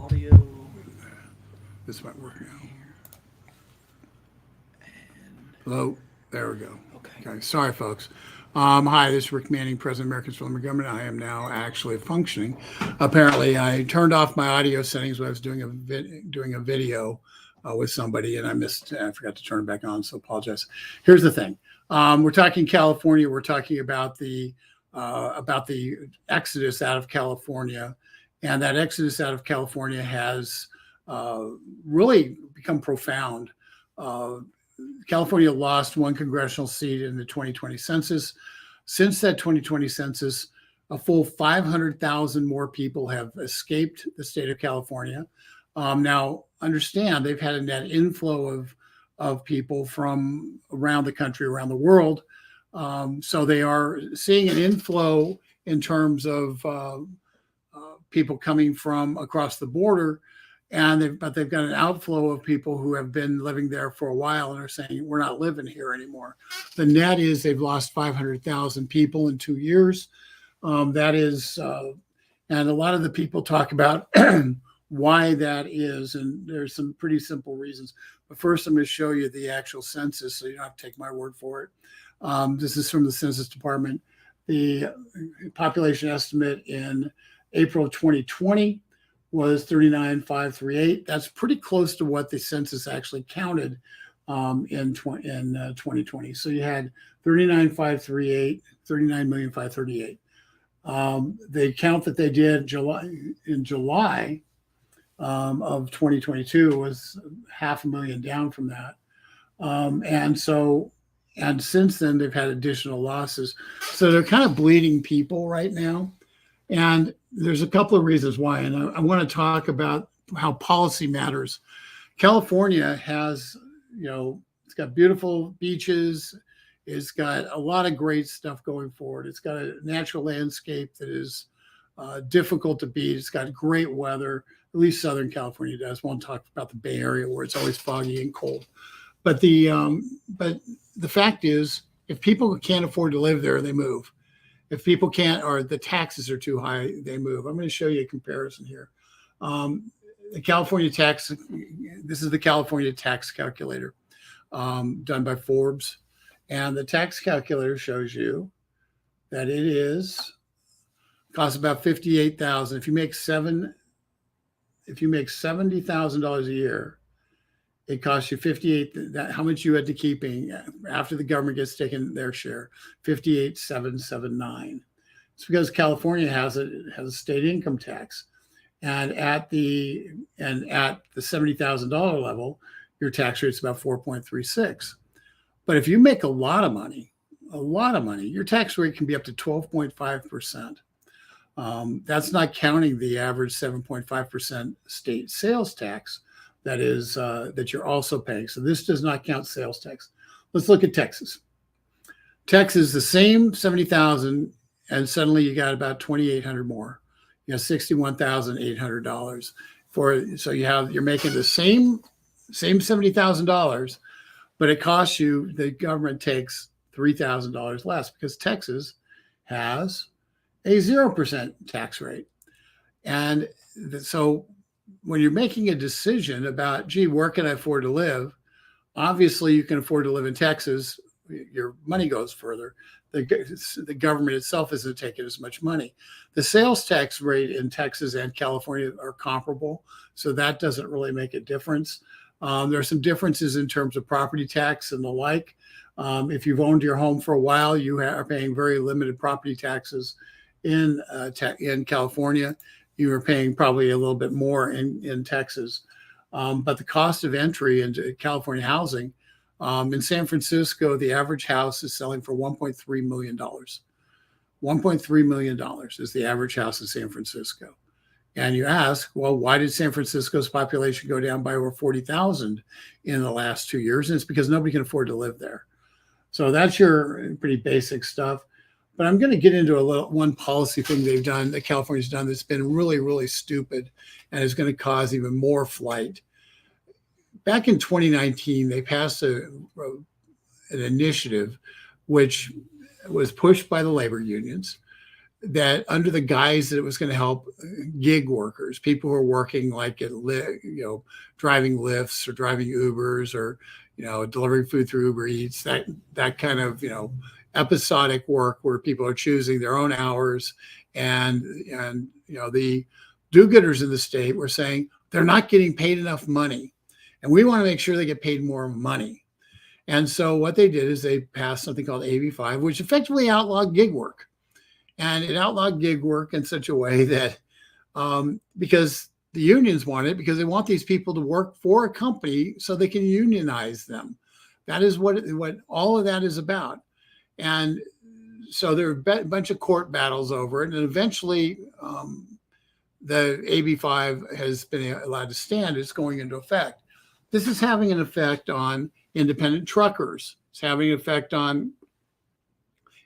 audio. This might work now. And Hello. There we go. okay. Okay. Sorry, folks. Hi, this is Rick Manning, President of Americans for Limited Government. I am now actually functioning. Apparently, I turned off my audio settings when I was doing a video with somebody, and I forgot to turn it back on. So apologize. Here's the thing: we're talking California. We're talking about the exodus out of California, and that exodus out of California has really become profound. Uh, California lost one congressional seat in the 2020 census. Since that 2020 census, a full 500,000 more people have escaped the state of California. Now, understand they've had a net inflow of people from around the country, around the world. So they are seeing an inflow in terms of people coming from across the border, but they've got an outflow of people who have been living there for a while and are saying we're not living here anymore. The net is they've lost 500,000 people in 2 years. That is, and a lot of the people talk about why that is, and there's some pretty simple reasons. But first, I'm going to show you the actual census, so you don't have to take my word for it. This is from the Census Department. The population estimate in April of 2020 was 39,538. That's pretty close to what the census actually counted in 2020. So you had 39,538, 39,538. The count that they did in July of 2022 was 500,000 down from that. And since then, they've had additional losses. So they're kind of bleeding people right now. And there's a couple of reasons why. And I want to talk about how policy matters. California has, it's got beautiful beaches. It's got a lot of great stuff going forward. It's got a natural landscape that is difficult to beat. It's got great weather. At least Southern California does. I won't talk about the Bay Area where it's always foggy and cold. But the fact is, if people can't afford to live there, they move. If people can't, or the taxes are too high, they move. I'm going to show you a comparison here. The California tax, this is the California tax calculator done by Forbes. And the tax calculator shows you that costs about $58,000. If you make $70,000 a year, it costs you 58. That how much you had to keep after the government gets taken their share, 58,779. It's because California has a state income tax, and at the $70,000 level, your tax rate's about 4.36. But if you make a lot of money, your tax rate can be up to 12.5%. That's not counting the average 7.5% state sales tax that you're also paying. So this does not count sales tax. Let's look at Texas. Texas, the same 70,000, and suddenly you got about 2,800 more. You got $61,800 so you're making the same $70,000, but it costs you, the government takes $3,000 less because Texas has a 0% tax rate. And so when you're making a decision about, where can I afford to live? Obviously, you can afford to live in Texas. Your money goes further. The government itself isn't taking as much money. The sales tax rate in Texas and California are comparable, so that doesn't really make a difference. There are some differences in terms of property tax and the like. If you've owned your home for a while, you are paying very limited property taxes in California. You are paying probably a little bit more in Texas. But the cost of entry into California housing, in San Francisco, the average house is selling for $1.3 million. $1.3 million is the average house in San Francisco. And you ask, well, why did San Francisco's population go down by over 40,000 in the last 2 years? And it's because nobody can afford to live there. So that's your pretty basic stuff. But I'm going to get into one policy thing that California's done that's been really, really stupid and is going to cause even more flight. Back in 2019, they passed an initiative which was pushed by the labor unions that under the guise that it was going to help gig workers, people who are working like at driving Lyfts or driving Ubers or delivering food through Uber Eats, that kind of episodic work where people are choosing their own hours, and the do-gooders in the state were saying they're not getting paid enough money, and we want to make sure they get paid more money. And so what they did is they passed something called AB5, which effectively outlawed gig work. And it outlawed gig work in such a way that because the unions want it, because they want these people to work for a company so they can unionize them. That is what all of that is about. And so there are a bunch of court battles over it. And eventually the AB5 has been allowed to stand. It's going into effect. This is having an effect on independent truckers. It's having an effect on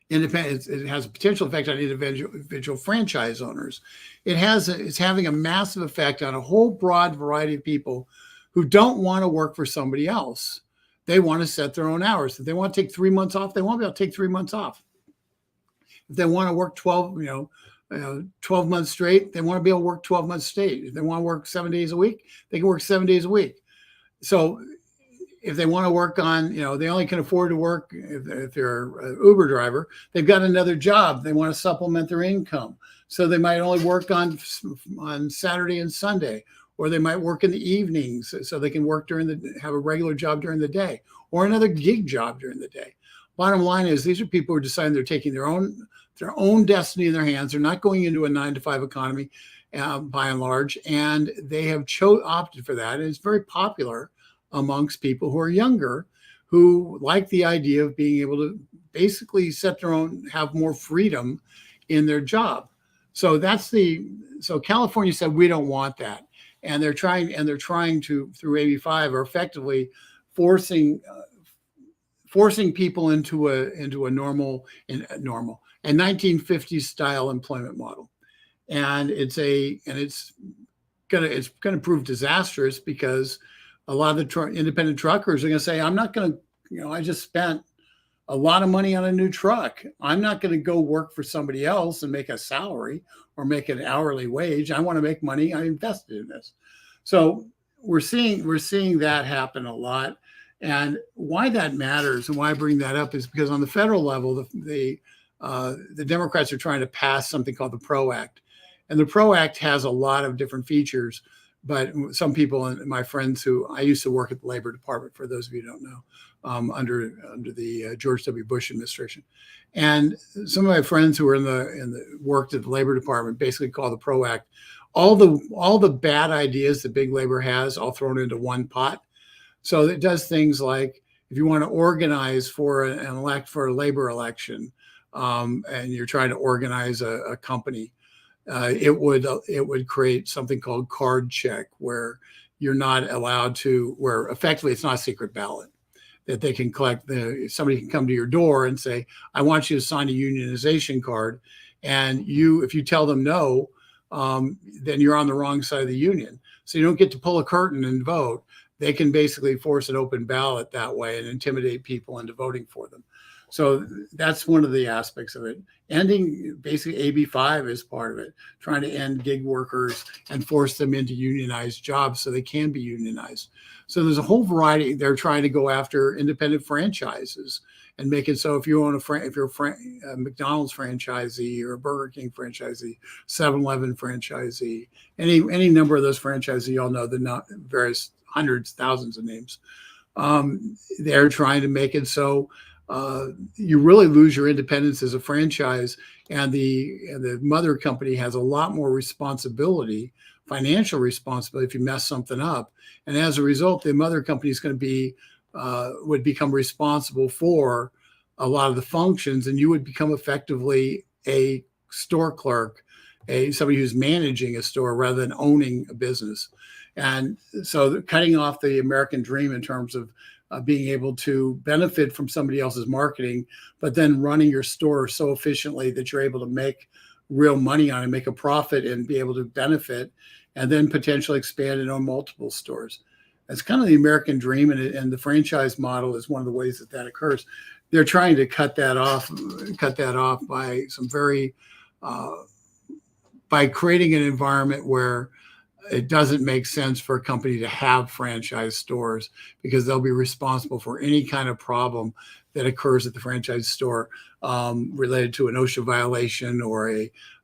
independent. It has a potential effect on individual franchise owners. It's having a massive effect on a whole broad variety of people who don't want to work for somebody else. They want to set their own hours. If they want to take 3 months off, they want to be able to take 3 months off. If they want to work 12 months straight, they want to be able to work 12 months straight. If they want to work 7 days a week, they can work 7 days a week. So if they want to work on, they only can afford to work if they're an Uber driver, they've got another job. They want to supplement their income. So they might only work on Saturday and Sunday, or they might work in the evenings so they can work have a regular job during the day, or another gig job during the day. Bottom line is these are people who are deciding they're taking their own destiny in their hands. They're not going into a 9-to-5 economy by and large, and they have opted for that. And it's very popular amongst people who are younger, who like the idea of being able to basically have more freedom in their job. So so California said, we don't want that. And they're trying to, through AB5, are effectively forcing people into a normal 1950s style employment model. And it's gonna prove disastrous, because a lot of the independent truckers are going to say, I'm not going to, I just spent a lot of money on a new truck. I'm not going to go work for somebody else and make a salary or make an hourly wage. I want to make money. I invested in this. So we're seeing that happen a lot. And why that matters and why I bring that up is because on the federal level, the Democrats are trying to pass something called the PRO Act. And the PRO Act has a lot of different features. But some people, and my friends who I used to work at the Labor Department, for those of you who don't know, under the George W. Bush administration, and some of my friends who were worked at the Labor Department basically call the PRO Act all the bad ideas that big labor has all thrown into one pot. So it does things like, if you want to organize for a labor election, and you're trying to organize a company. It would create something called card check, where you're not allowed to, where effectively it's not a secret ballot, that they can collect. Somebody can come to your door and say, I want you to sign a unionization card. And if you tell them no, then you're on the wrong side of the union. So you don't get to pull a curtain and vote. They can basically force an open ballot that way and intimidate people into voting for them. So that's one of the aspects of it. Ending basically AB5 is part of it, trying to end gig workers and force them into unionized jobs so they can be unionized. So there's a whole variety. They're trying to go after independent franchises and make it so if you're a McDonald's franchisee or a Burger King franchisee, 7-Eleven franchisee, any number of those franchises, you all know the various hundreds, thousands of names. They're trying to make it so you really lose your independence as a franchise, and the mother company has a lot more responsibility, financial responsibility, if you mess something up. And as a result, the mother company is going to would become responsible for a lot of the functions, and you would become effectively a store clerk, somebody who's managing a store rather than owning a business. And so cutting off the American dream in terms of being able to benefit from somebody else's marketing, but then running your store so efficiently that you're able to make real money on it, make a profit and be able to benefit, and then potentially expand and own multiple stores. That's kind of the American dream, and the franchise model is one of the ways that occurs. They're trying to cut that off by some very uh, by creating an environment where it doesn't make sense for a company to have franchise stores, because they'll be responsible for any kind of problem that occurs at the franchise store, related to an OSHA violation, or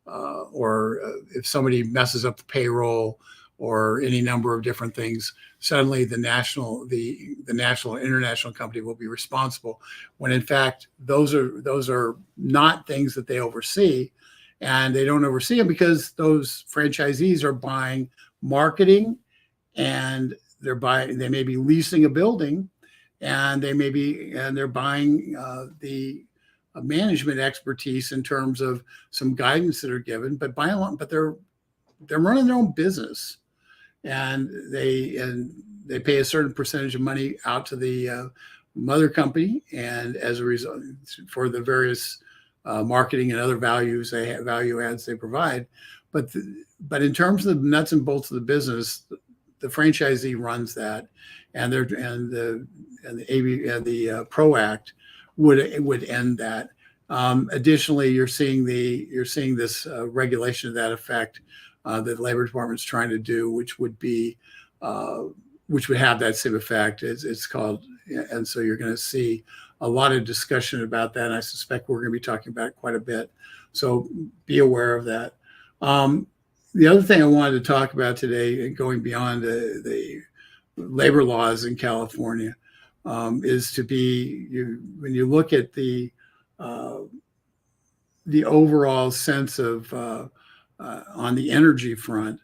if somebody messes up the payroll, or any number of different things. Suddenly the national and international company will be responsible, when in fact those are not things that they oversee. And they don't oversee them because those franchisees are buying marketing, and they may be leasing a building, and they're buying the management expertise in terms of some guidance that are given, but they're running their own business, and they pay a certain percentage of money out to the mother company, and as a result, for the various marketing and other value adds they provide. But in terms of the nuts and bolts of the business, the franchisee runs that, and the PRO Act would end that. Additionally, you're seeing this regulation to that effect that the Labor Department's trying to do, which would have that same effect. It's called, and so you're going to see a lot of discussion about that. And I suspect we're going to be talking about it quite a bit. So be aware of that. The other thing I wanted to talk about today, going beyond the labor laws in California, is when you look at the overall sense of on the energy front,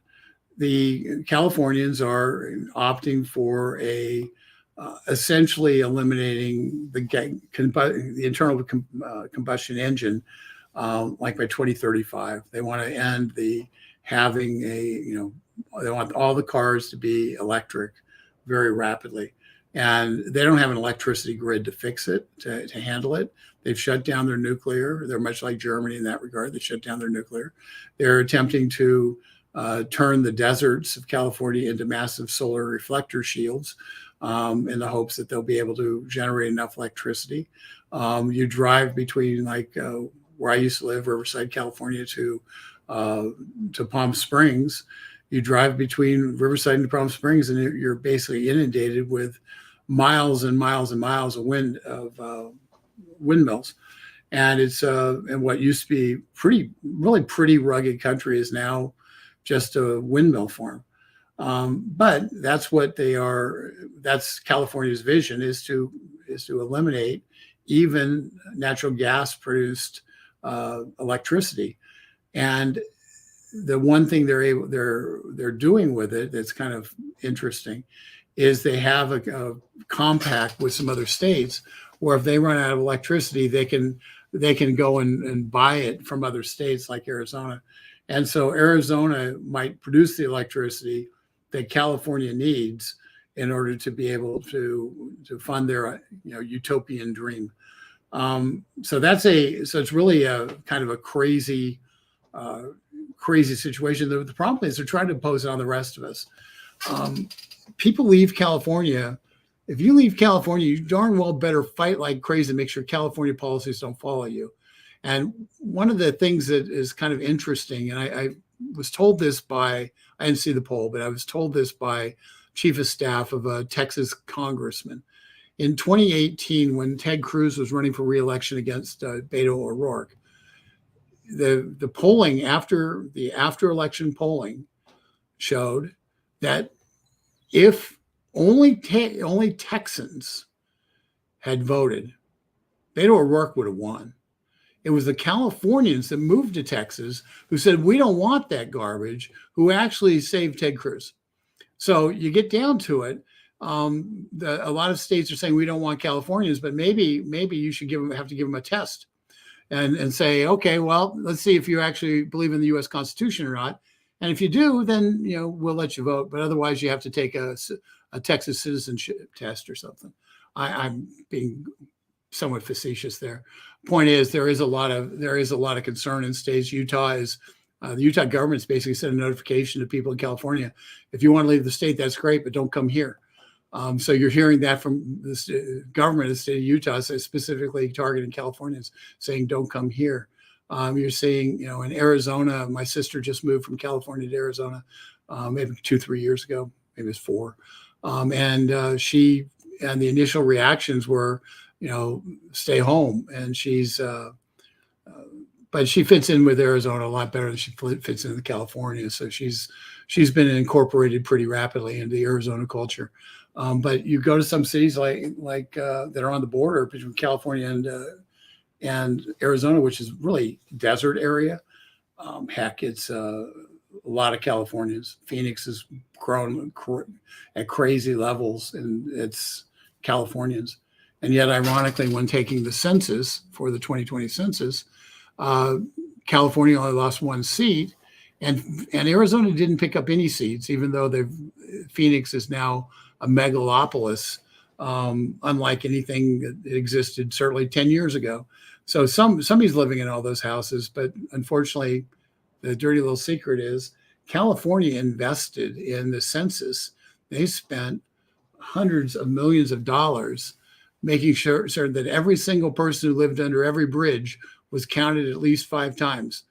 the Californians are opting for essentially eliminating the internal combustion engine, like by 2035. They want to end they want all the cars to be electric very rapidly. And they don't have an electricity grid to fix it, to handle it. They've shut down their nuclear. They're much like Germany in that regard. They shut down their nuclear. They're attempting to turn the deserts of California into massive solar reflector shields, in the hopes that they'll be able to generate enough electricity. You drive between, like where I used to live, Riverside, California, to Palm Springs. You drive between Riverside and Palm Springs, and you're basically inundated with miles and miles and miles of windmills. And it's and what used to be really pretty rugged country is now just a windmill farm. But that's what they are. That's California's vision, is to eliminate even natural gas produced electricity. And the one thing they're doing with it that's kind of interesting is they have a compact with some other states where if they run out of electricity, they can go and buy it from other states like Arizona. And so Arizona might produce the electricity that California needs in order to be able to fund their utopian dream. So it's really a kind of a crazy situation. The problem is they're trying to impose it on the rest of us. People leave California. If you leave California, you darn well better fight like crazy to make sure California policies don't follow you. And one of the things that is kind of interesting, and I was told this I didn't see the poll, but I was told this by chief of staff of a Texas congressman. In 2018, when Ted Cruz was running for re-election against Beto O'Rourke, the polling after election polling showed that if only Texans had voted, Beto O'Rourke would have won. It was the Californians that moved to Texas who said, we don't want that garbage, who actually saved Ted Cruz. So you get down to it. A lot of states are saying we don't want Californians, but maybe you should have to give them a test and say, okay, well, let's see if you actually believe in the U.S. Constitution or not. And if you do, then we'll let you vote. But otherwise, you have to take a Texas citizenship test or something. I'm being somewhat facetious there. Point is, there is a lot of concern in states. The Utah government's basically sent a notification to people in California: if you want to leave the state, that's great, but don't come here. So you're hearing that from the government of the state of Utah, specifically targeting Californians, saying don't come here. You're seeing, in Arizona, my sister just moved from California to Arizona, maybe 2, 3 years ago, maybe it's 4. And the initial reactions were, stay home. And but she fits in with Arizona a lot better than she fits into California. So she's been incorporated pretty rapidly into the Arizona culture. But you go to some cities like that are on the border between California and Arizona, which is really desert area. Heck, it's a lot of Californians. Phoenix has grown at crazy levels, and it's Californians. And yet, ironically, when taking the census for the 2020 census, California only lost 1 seat, and Arizona didn't pick up any seats, even though Phoenix is now a megalopolis, unlike anything that existed certainly 10 years ago. So somebody's living in all those houses, but unfortunately, the dirty little secret is California invested in the census. They spent hundreds of millions of dollars making sure that every single person who lived under every bridge was counted at least 5 times.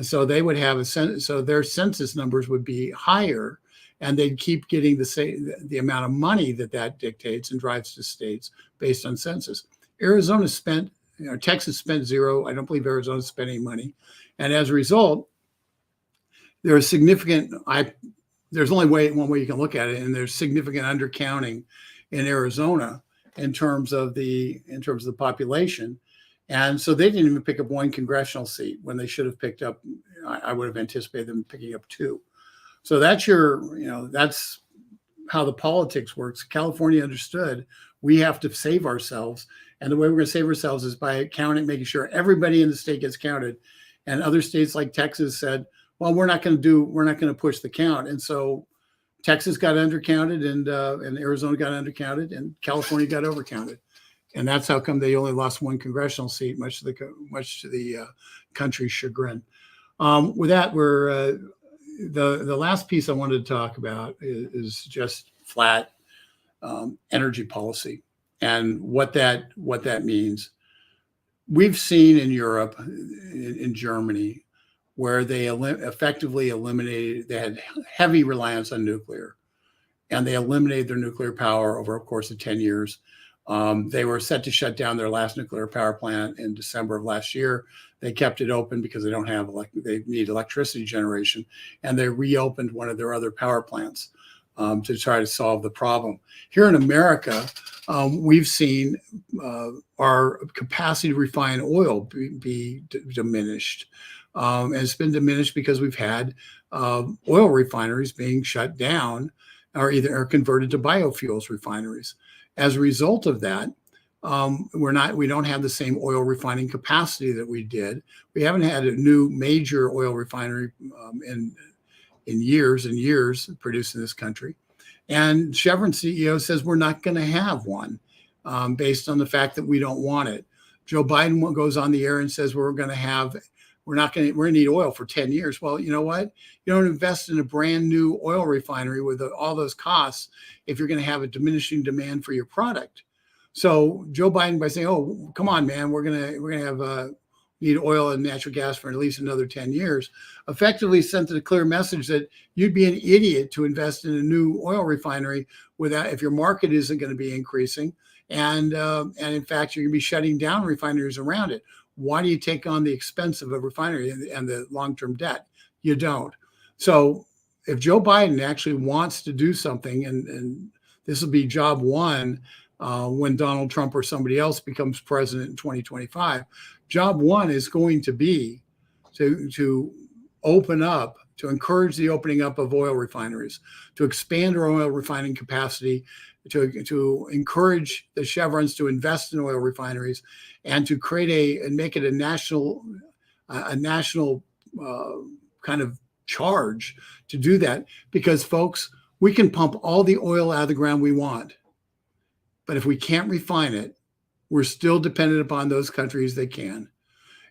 So they would have so their census numbers would be higher, and they'd keep getting the amount of money that dictates and drives to states based on census. Arizona spent, Texas spent 0. I don't believe Arizona spent any money. And as a result, there's only one way you can look at it, and there's significant undercounting in Arizona in terms of the population. And so they didn't even pick up 1 congressional seat when they should have picked up, I would have anticipated them picking up 2. So that's that's how the politics works. California understood we have to save ourselves. And the way we're going to save ourselves is by making sure everybody in the state gets counted. And other states like Texas said, well, we're not going to push the count. And so Texas got undercounted, and Arizona got undercounted, and California got overcounted. And that's how come they only lost 1 congressional seat, much to the country's chagrin. With that, we're the last piece I wanted to talk about is just flat energy policy and what that means. We've seen in Europe, in Germany, where they effectively eliminated. They had heavy reliance on nuclear, and they eliminated their nuclear power over a course of 10 years. They were set to shut down their last nuclear power plant in December of last year. They kept it open because they need electricity generation, and they reopened one of their other power plants to try to solve the problem. Here in America, we've seen our capacity to refine oil be diminished. And it's been diminished because we've had oil refineries being shut down or converted to biofuels refineries. As a result of that, we don't have the same oil refining capacity that we did. We haven't had a new major oil refinery in years and years produced in this country. And Chevron CEO says we're not going to have one based on the fact that we don't want it. Joe Biden goes on the air and says we're going to need oil for 10 years. Well, you know what? You don't invest in a brand new oil refinery with all those costs if you're going to have a diminishing demand for your product. So Joe Biden, by saying, "Oh, come on, man, we're gonna need oil and natural gas for at least another 10 years," effectively sent a clear message that you'd be an idiot to invest in a new oil refinery if your market isn't going to be increasing, and in fact you're going to be shutting down refineries around it. Why do you take on the expense of a refinery and the long-term debt? You don't. So if Joe Biden actually wants to do something, and this will be job one when Donald Trump or somebody else becomes president in 2025, job one is going to be to encourage the opening up of oil refineries, to expand our oil refining capacity, to encourage the Chevrons to invest in oil refineries, and to make it a national kind of charge to do that. Because folks, we can pump all the oil out of the ground we want, but if we can't refine it, we're still dependent upon those countries that can.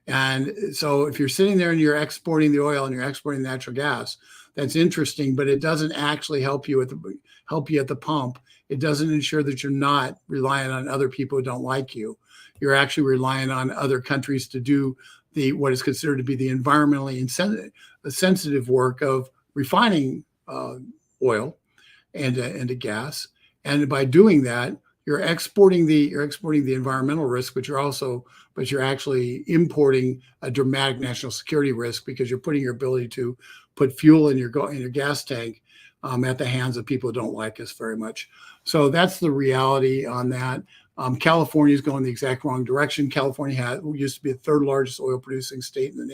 And so if you're sitting there and you're exporting the oil and you're exporting natural gas, that's interesting, but it doesn't actually help you at the pump. It doesn't ensure that you're not relying on other people who don't like you. You're actually relying on other countries to do what is considered to be the environmentally sensitive work of refining oil and gas. And by doing that, you're exporting the environmental risk, but you're actually importing a dramatic national security risk, because you're putting your ability to put fuel in your gas tank at the hands of people who don't like us very much. So that's the reality on that. California is going the exact wrong direction. California used to be the third largest oil producing state in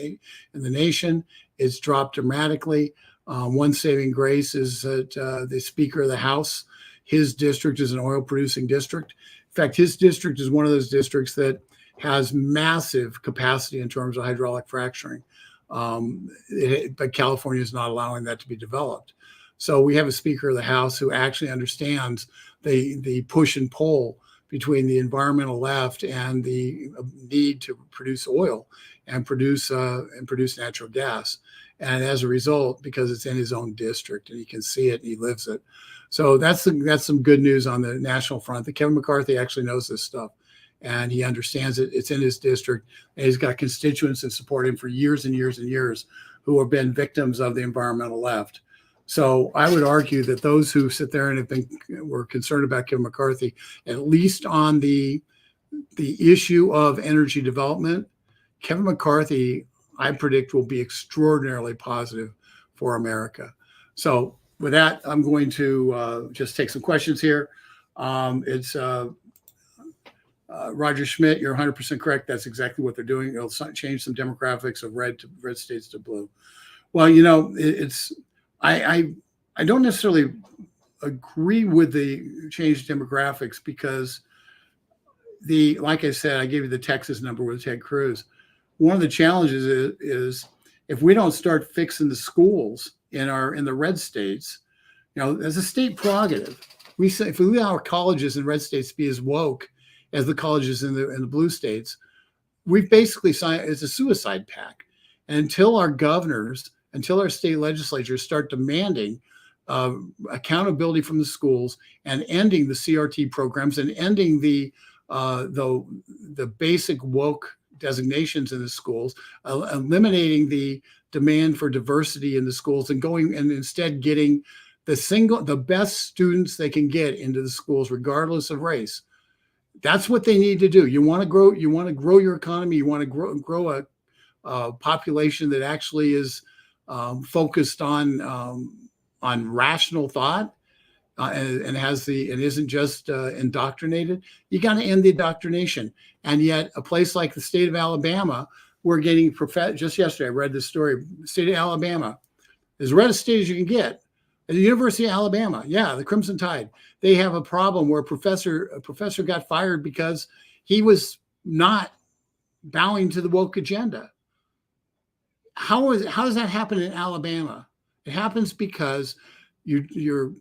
the nation. It's dropped dramatically. One saving grace is that the Speaker of the House, his district is an oil producing district. In fact, his district is one of those districts that has massive capacity in terms of hydraulic fracturing. But California is not allowing that to be developed. So we have a Speaker of the House who actually understands the push and pull between the environmental left and the need to produce oil and produce natural gas. And as a result, because it's in his own district and he can see it and he lives it. So that's some good news on the national front, that Kevin McCarthy actually knows this stuff and he understands it. It's in his district, and he's got constituents that support him for years and years and years who have been victims of the environmental left. So I would argue that those who sit there and were concerned about Kevin McCarthy, at least on the issue of energy development, Kevin McCarthy, I predict, will be extraordinarily positive for America. So with that, I'm going to just take some questions here. It's Roger Schmidt. You're 100% correct. That's exactly what they're doing. It'll change some demographics of red states to blue. Well, I don't necessarily agree with the changed demographics, because like I said, I gave you the Texas number with Ted Cruz. One of the challenges is if we don't start fixing the schools in the red states, as a state prerogative, we say if we allow our colleges in red states to be as woke as the colleges in the blue states, we've basically signed, it's a suicide pact. And until our governors, until our state legislatures start demanding accountability from the schools and ending the CRT programs and ending the basic woke designations in the schools, eliminating the demand for diversity in the schools, and instead getting the best students they can get into the schools, regardless of race. That's what they need to do. You want to grow your economy. You want to grow a population that actually is focused on rational thought and isn't just indoctrinated. You got to end the indoctrination. And yet, a place like the state of Alabama, we're getting just yesterday, I read this story. The state of Alabama, as red a state as you can get. At the University of Alabama, the Crimson Tide, they have a problem where a professor got fired because he was not bowing to the woke agenda. How does that happen in Alabama? It happens because the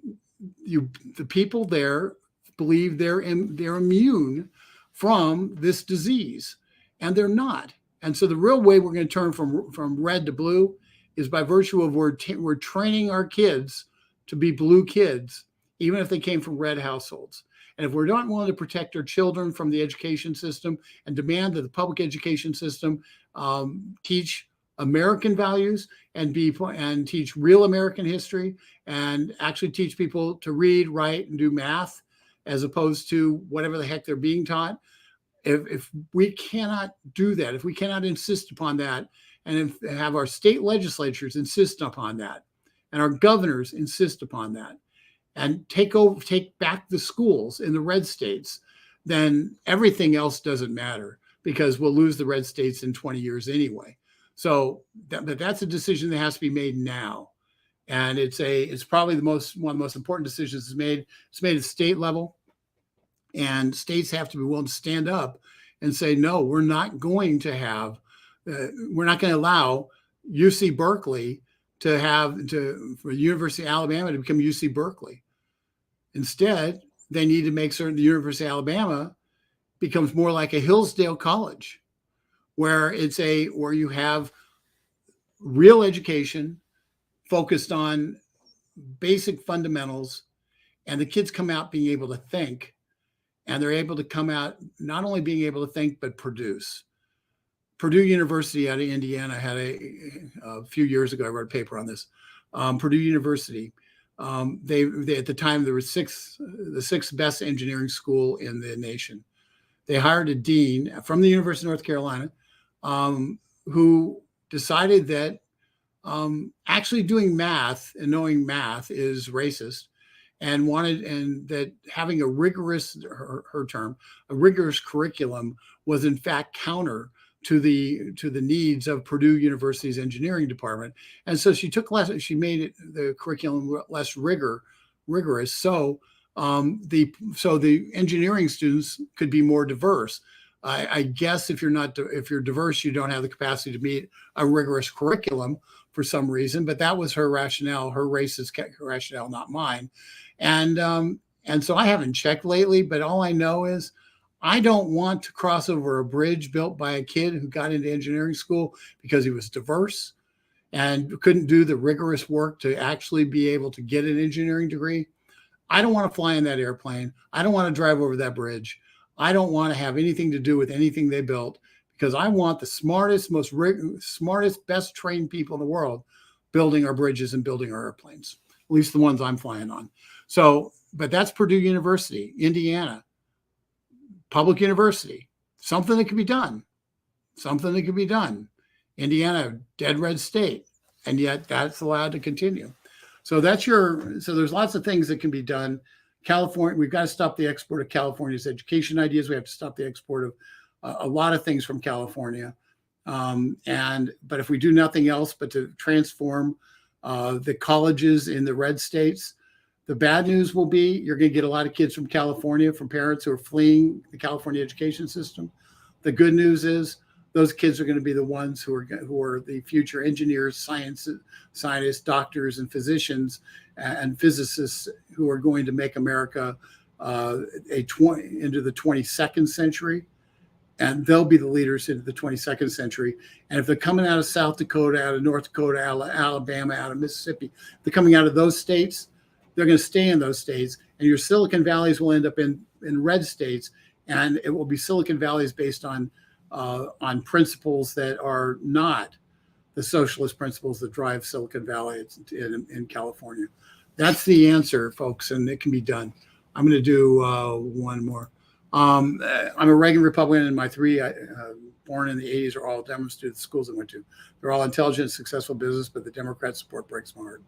people there believe they're immune from this disease, and they're not. And so the real way we're going to turn from red to blue is by virtue of we're training our kids to be blue kids, even if they came from red households. And if we're not willing to protect our children from the education system and demand that the public education system teach American values and teach real American history and actually teach people to read, write, and do math, as opposed to whatever the heck they're being taught. If we cannot do that, if we cannot insist upon that, and have our state legislatures insist upon that, and our governors insist upon that, and take back the schools in the red states, then everything else doesn't matter, because we'll lose the red states in 20 years anyway. So that's a decision that has to be made now. And it's probably one of the most important decisions is made. It's made at state level, and states have to be willing to stand up and say, no, we're not going to allow UC Berkeley for the University of Alabama to become UC Berkeley. Instead, they need to make certain the University of Alabama becomes more like a Hillsdale College, where you have real education focused on basic fundamentals, and the kids come out being able to think, and they're able to come out not only being able to think, but produce. Purdue University out of Indiana had a few years ago, I wrote a paper on this. Purdue University, they at the time, there was the sixth best engineering school in the nation. They hired a dean from the University of North Carolina, who decided that actually doing math and knowing math is racist, and that having a rigorous, her term, a rigorous curriculum was in fact counter to the needs of Purdue University's engineering department. And so she made the curriculum less rigorous. So the engineering students could be more diverse. I guess if you're diverse, you don't have the capacity to meet a rigorous curriculum for some reason. But that was her rationale, her racist rationale, not mine. And so I haven't checked lately, but all I know is I don't want to cross over a bridge built by a kid who got into engineering school because he was diverse and couldn't do the rigorous work to actually be able to get an engineering degree. I don't want to fly in that airplane. I don't want to drive over that bridge. I don't want to have anything to do with anything they built, because I want the smartest, best trained people in the world building our bridges and building our airplanes, at least the ones I'm flying on. So, but that's Purdue University, Indiana, public university, something that can be done. Indiana, dead red state, and yet that's allowed to continue. So there's lots of things that can be done. California, we've got to stop the export of California's education ideas. We have to stop the export of a lot of things from California. But if we do nothing else but to transform the colleges in the red states, the bad news will be you're going to get a lot of kids from California, from parents who are fleeing the California education system. The good news is those kids are going to be the ones who are the future engineers, scientists, doctors, and physicians and physicists who are going to make America into the 22nd century. And they'll be the leaders into the 22nd century. And if they're coming out of South Dakota, out of North Dakota, Alabama, out of Mississippi, they're coming out of those states, they're going to stay in those states. And your Silicon Valleys will end up in red states. And it will be Silicon Valleys based on principles that are not the socialist principles that drive Silicon Valley in California. That's the answer, folks, and it can be done. I'm going to do one more. I'm a Reagan Republican, and my three born in the 80s are all Democrats to the schools I went to. They're all intelligent, successful business, but the Democrat support breaks my heart.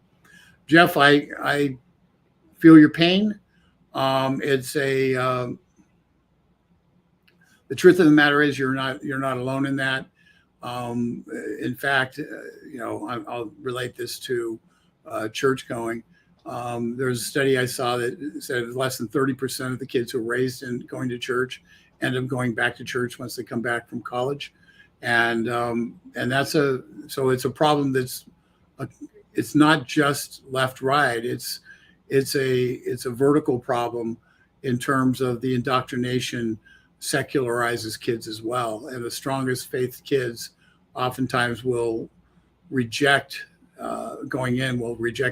Jeff, I feel your pain. The truth of the matter is you're not alone in that. In fact, I'll relate this to church going. There's a study I saw that said less than 30% of the kids who are raised in going to church end up going back to church once they come back from college, and it's a problem it's not just left right. It's a vertical problem in terms of the indoctrination secularizes kids as well, and the strongest faith kids oftentimes will reject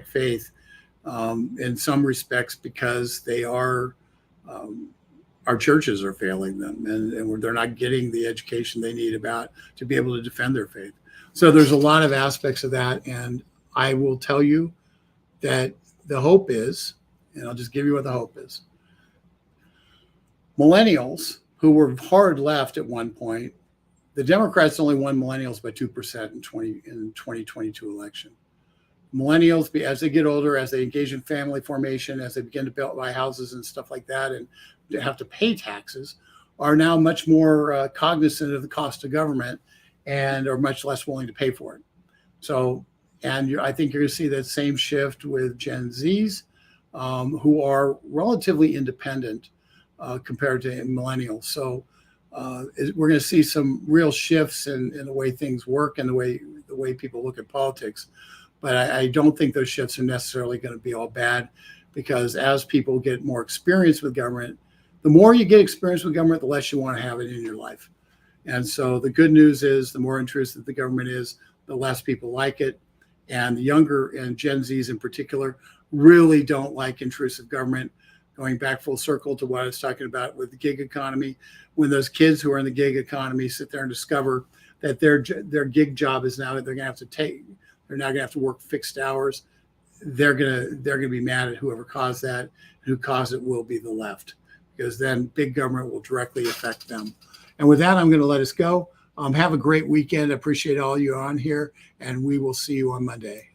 faith in some respects because they are our churches are failing them, and they're not getting the education they need to be able to defend their faith. So there's a lot of aspects of that, and I will tell you that the hope is, and I'll just give you what the hope is. Millennials who were hard left at one point, the Democrats only won millennials by 2% in 2022 election. Millennials, as they get older, as they engage in family formation, as they begin to buy houses and stuff like that, and have to pay taxes, are now much more cognizant of the cost of government and are much less willing to pay for it. So, I think you're going to see that same shift with Gen Zs, who are relatively independent compared to millennials. So we're going to see some real shifts in the way things work and the way people look at politics. But I don't think those shifts are necessarily going to be all bad, because as people get more experience with government, the more you get experience with government, the less you want to have it in your life. And so the good news is the more intrusive the government is, the less people like it. And the younger and Gen Zs in particular really don't like intrusive government. going back full circle to what I was talking about with the gig economy. When those kids who are in the gig economy sit there and discover that their gig job is now, they're now going to have to work fixed hours, they're gonna be mad at whoever caused that. Who caused it will be the left, because then big government will directly affect them. And with that, I'm going to let us go. Have a great weekend. I appreciate all you on here, and we will see you on Monday.